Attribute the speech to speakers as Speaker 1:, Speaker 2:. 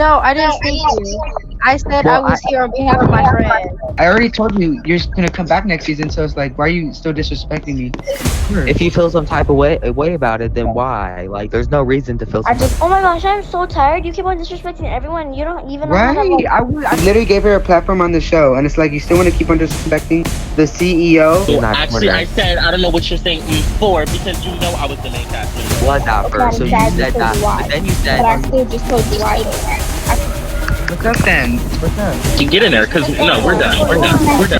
Speaker 1: No, I didn't speak to you. I said I
Speaker 2: Well,
Speaker 1: was here on behalf of my friend.
Speaker 3: I already told you you're just gonna come back next season, so it's like, why are you still disrespecting me? Sure.
Speaker 2: if you feel some type of way about it, then why? Like, there's no reason to feel
Speaker 4: I
Speaker 2: some
Speaker 4: just,
Speaker 2: type
Speaker 4: oh my gosh, I'm so tired. You keep on disrespecting everyone. You don't even know how to,
Speaker 3: Right, I literally gave her a platform on the show, and it's like you still want to keep on disrespecting the CEO.
Speaker 2: You're not
Speaker 5: Actually,
Speaker 2: correct.
Speaker 5: I said I don't know what you're saying for because you know I was the main cast member.
Speaker 2: Was that first? So you said that, but then you said,
Speaker 6: But I still just told you why though.
Speaker 3: What's up then? What's up?
Speaker 5: You get in there because no, we're done. We're done. We're done.